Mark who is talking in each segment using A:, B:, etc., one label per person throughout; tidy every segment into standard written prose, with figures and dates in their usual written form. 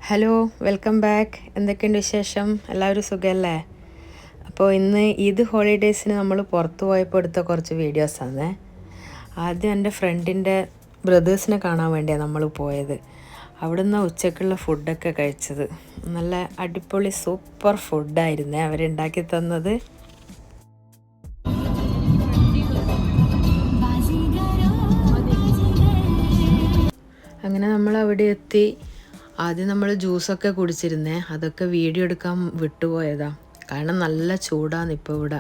A: Hello, welcome back. എന്തൊക്കെയുണ്ട് വിശേഷം? എല്ലാവരും സുഖമല്ലേ? അപ്പോൾ ഇന്ന് ഈദ് ഹോളിഡേയ്സിന് നമ്മൾ പുറത്ത് പോയപ്പോൾ എടുത്ത കുറച്ച് വീഡിയോസാണ്. ആദ്യം എൻ്റെ ഫ്രണ്ടിൻ്റെ ബ്രദേഴ്സിനെ കാണാൻ വേണ്ടിയാണ് നമ്മൾ പോയത്. അവിടുന്ന് ഉച്ചക്കുള്ള ഫുഡൊക്കെ കഴിച്ചത്. നല്ല അടിപൊളി സൂപ്പർ ഫുഡായിരുന്നേ അവരുണ്ടാക്കി തന്നത്. അങ്ങനെ നമ്മൾ അവിടെ എത്തി. ആദ്യം നമ്മൾ ജ്യൂസൊക്കെ കുടിച്ചിരുന്നേ, അതൊക്കെ വീഡിയോ എടുക്കാൻ വിട്ടുപോയതാണ്. കാരണം നല്ല ചൂടാണ് ഇപ്പോൾ ഇവിടെ.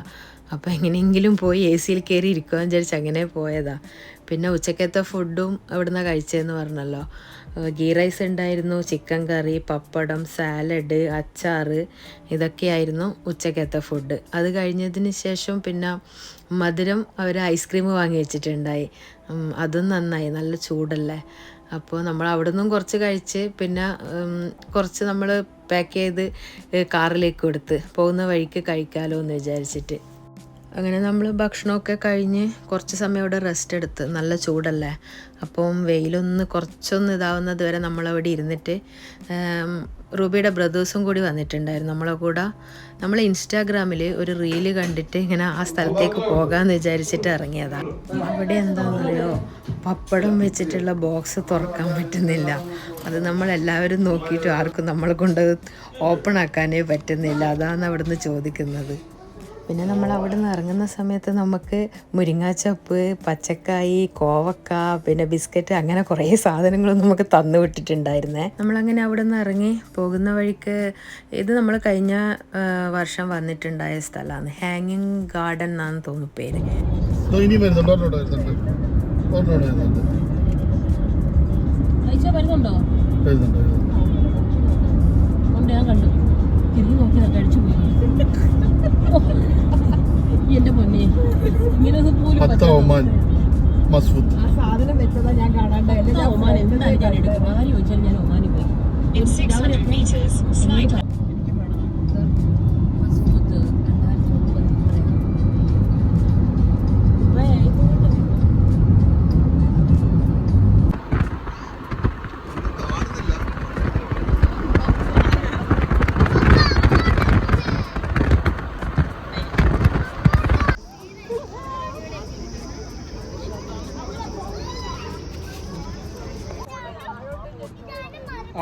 A: അപ്പോൾ എങ്ങനെയെങ്കിലും പോയി എ സിയിൽ കയറി ഇരിക്കുമെന്ന് വിചാരിച്ച് അങ്ങനെ പോയതാണ്. പിന്നെ ഉച്ചക്കത്തെ ഫുഡും എവിടുന്ന കഴിച്ചതെന്ന് പറഞ്ഞല്ലോ. ഗീ റൈസ് ഉണ്ടായിരുന്നു, ചിക്കൻ കറി, പപ്പടം, സാലഡ്, അച്ചാർ, ഇതൊക്കെയായിരുന്നു ഉച്ചക്കത്തെ ഫുഡ്. അത് കഴിഞ്ഞതിന് ശേഷം പിന്നെ മധുരം അവർ ഐസ്ക്രീം വാങ്ങി വെച്ചിട്ടുണ്ടായി. അതും നന്നായി, നല്ല ചൂടല്ലേ. അപ്പോൾ നമ്മൾ അവിടെ നിന്നും കുറച്ച് കഴിച്ച് പിന്നെ കുറച്ച് നമ്മൾ പാക്ക് ചെയ്ത് കാറിലേക്ക് കൊടുത്ത് പോകുന്ന വഴിക്ക് കഴിക്കാമല്ലോ എന്ന് വിചാരിച്ചിട്ട്. അങ്ങനെ നമ്മൾ ഭക്ഷണമൊക്കെ കഴിഞ്ഞ് കുറച്ച് സമയം അവിടെ റെസ്റ്റ് എടുത്ത്. നല്ല ചൂടല്ലേ, അപ്പം വെയിലൊന്ന് കുറച്ചൊന്ന് ഇതാവുന്നത് വരെ നമ്മളവിടെ ഇരുന്നിട്ട് റൂബിയുടെ ബ്രദേഴ്സും കൂടി വന്നിട്ടുണ്ടായിരുന്നു നമ്മളെ കൂടെ. നമ്മൾ ഇൻസ്റ്റാഗ്രാമിൽ ഒരു റീല് കണ്ടിട്ട് ഇങ്ങനെ ആ സ്ഥലത്തേക്ക് പോകാമെന്ന് വിചാരിച്ചിട്ട് ഇറങ്ങിയതാണ്. അവിടെ എന്താണെന്നറിയോ, പപ്പടം വെച്ചിട്ടുള്ള ബോക്സ് തുറക്കാൻ പറ്റുന്നില്ല. അത് നമ്മളെല്ലാവരും നോക്കിയിട്ട് ആർക്കും നമ്മളെ കൊണ്ട് ഓപ്പൺ ആക്കാനേ പറ്റുന്നില്ല. അതാണ് അവിടെ നിന്ന് ചോദിക്കുന്നത്. പിന്നെ നമ്മൾ അവിടെ നിന്ന് ഇറങ്ങുന്ന സമയത്ത് നമുക്ക് മുരിങ്ങാച്ചപ്പ്, പച്ചക്കായി, കോവക്ക, പിന്നെ ബിസ്ക്കറ്റ്, അങ്ങനെ കുറേ സാധനങ്ങളും നമുക്ക് തന്നു വിട്ടിട്ടുണ്ടായിരുന്നേ. നമ്മളങ്ങനെ അവിടെ നിന്ന് ഇറങ്ങി പോകുന്ന വഴിക്ക് ഇത് നമ്മൾ കഴിഞ്ഞ വർഷം വന്നിട്ടുണ്ടായ സ്ഥലമാണ്. ഹാങ്ങിങ് ഗാർഡൻ എന്നാണ് തോന്നുന്നു പേര്.
B: സാധനം വെച്ചതാ ഞാൻ കാണാണ്ടായില്ല.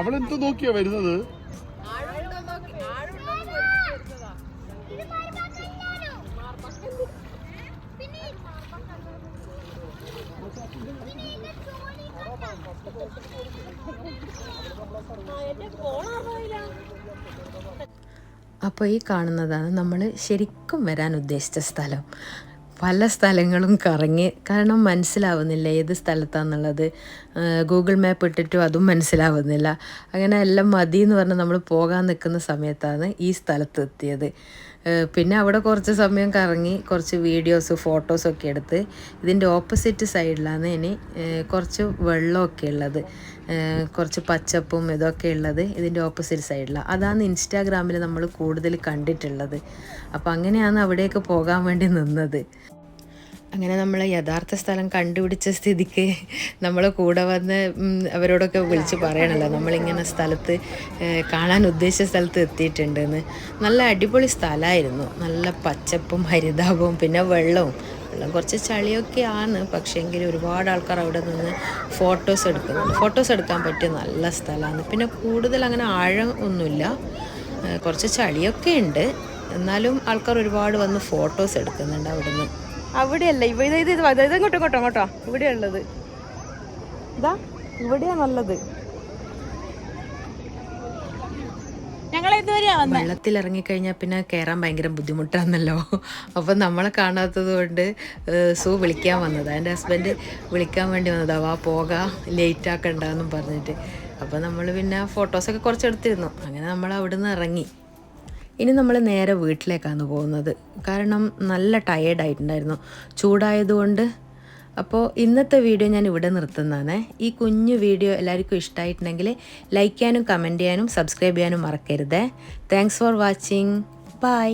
C: അവളെന്ത് നോക്കിയാ വരുന്നത്?
A: അപ്പോൾ ഈ കാണുന്നതാണ് നമ്മൾ ശരിക്കും വരാൻ ഉദ്ദേശിച്ച സ്ഥലം. പല സ്ഥലങ്ങളും കറങ്ങി, കാരണം മനസ്സിലാവുന്നില്ല ഏത് സ്ഥലത്താണെന്നുള്ളത്. ഗൂഗിൾ മാപ്പ് ഇട്ടിട്ടും അതും മനസ്സിലാവുന്നില്ല. അങ്ങനെ എല്ലാം മതി എന്ന് പറഞ്ഞ് നമ്മൾ പോകാൻ നിൽക്കുന്ന സമയത്താണ് ഈ സ്ഥലത്ത് എത്തിയത്. പിന്നെ അവിടെ കുറച്ച് സമയം കറങ്ങി കുറച്ച് വീഡിയോസ്, ഫോട്ടോസൊക്കെ എടുത്ത്. ഇതിൻ്റെ ഓപ്പോസിറ്റ് സൈഡിലാണ് ഇനി കുറച്ച് വെള്ളമൊക്കെ ഉള്ളത്, കുറച്ച് പച്ചപ്പും ഇതൊക്കെ ഉള്ളത് ഇതിൻ്റെ ഓപ്പോസിറ്റ് സൈഡിലാണ്. അതാണ് ഇൻസ്റ്റാഗ്രാമിൽ നമ്മൾ കൂടുതൽ കണ്ടിട്ടുള്ളത്. അപ്പോൾ അങ്ങനെയാണ് അവിടേക്ക് പോകാൻ വേണ്ടി നിന്നത്. അങ്ങനെ നമ്മൾ യഥാർത്ഥ സ്ഥലം കണ്ടുപിടിച്ച സ്ഥിതിക്ക് നമ്മൾ കൂടെ വന്ന് അവരോടൊക്കെ വിളിച്ച് പറയണല്ലോ നമ്മളിങ്ങനെ സ്ഥലത്ത് കാണാൻ ഉദ്ദേശിച്ച സ്ഥലത്ത് എത്തിയിട്ടുണ്ടെന്ന്. നല്ല അടിപൊളി സ്ഥലമായിരുന്നു. നല്ല പച്ചപ്പും ഹരിതാപവും പിന്നെ വെള്ളം കുറച്ച് ചളിയൊക്കെയാണ്. പക്ഷേ എങ്കിലും ഒരുപാട് ആൾക്കാർ അവിടെ നിന്ന് ഫോട്ടോസ് എടുക്കുന്നുണ്ട്. ഫോട്ടോസ് എടുക്കാൻ പറ്റിയ നല്ല സ്ഥലമാണ്. പിന്നെ കൂടുതൽ അങ്ങനെ ആഴം ഒന്നുമില്ല, കുറച്ച് ചളിയൊക്കെ ഉണ്ട്. എന്നാലും ആൾക്കാർ ഒരുപാട് വന്ന് ഫോട്ടോസ് എടുക്കുന്നുണ്ട് അവിടെ നിന്ന്.
B: അവിടെയല്ല, ഇങ്ങോട്ടോ ഇവിടെയുള്ളത് ഇതാ, ഇവിടെയാ നല്ലത്.
A: വെള്ളത്തിൽ ഇറങ്ങിക്കഴിഞ്ഞാൽ പിന്നെ കയറാൻ ഭയങ്കര ബുദ്ധിമുട്ടാണല്ലോ. അപ്പം നമ്മളെ കാണാത്തത് കൊണ്ട് വിളിക്കാൻ വന്നതാണ്. എൻ്റെ ഹസ്ബൻഡ് വിളിക്കാൻ വേണ്ടി വന്നതാ, വാ പോകാം, ലേറ്റ് ആക്കണ്ടെന്നും പറഞ്ഞിട്ട്. അപ്പോൾ നമ്മൾ പിന്നെ ഫോട്ടോസൊക്കെ കുറച്ച് എടുത്തിരുന്നു. അങ്ങനെ നമ്മൾ അവിടെ നിന്ന് ഇറങ്ങി. ഇനി നമ്മൾ നേരെ വീട്ടിലേക്കാണ് പോകുന്നത്. കാരണം നല്ല ടയേർഡായിട്ടുണ്ടായിരുന്നു ചൂടായതുകൊണ്ട്. അപ്പോൾ ഇന്നത്തെ വീഡിയോ ഞാൻ ഇവിടെ നിർത്തുന്നതാണ്. ഈ കുഞ്ഞു വീഡിയോ എല്ലാവർക്കും ഇഷ്ടമായിട്ടുണ്ടെങ്കിൽ ലൈക്ക് ചെയ്യാനും കമൻറ്റ് ചെയ്യാനും സബ്സ്ക്രൈബ് ചെയ്യാനും മറക്കരുത്. Thanks for watching. ബൈ.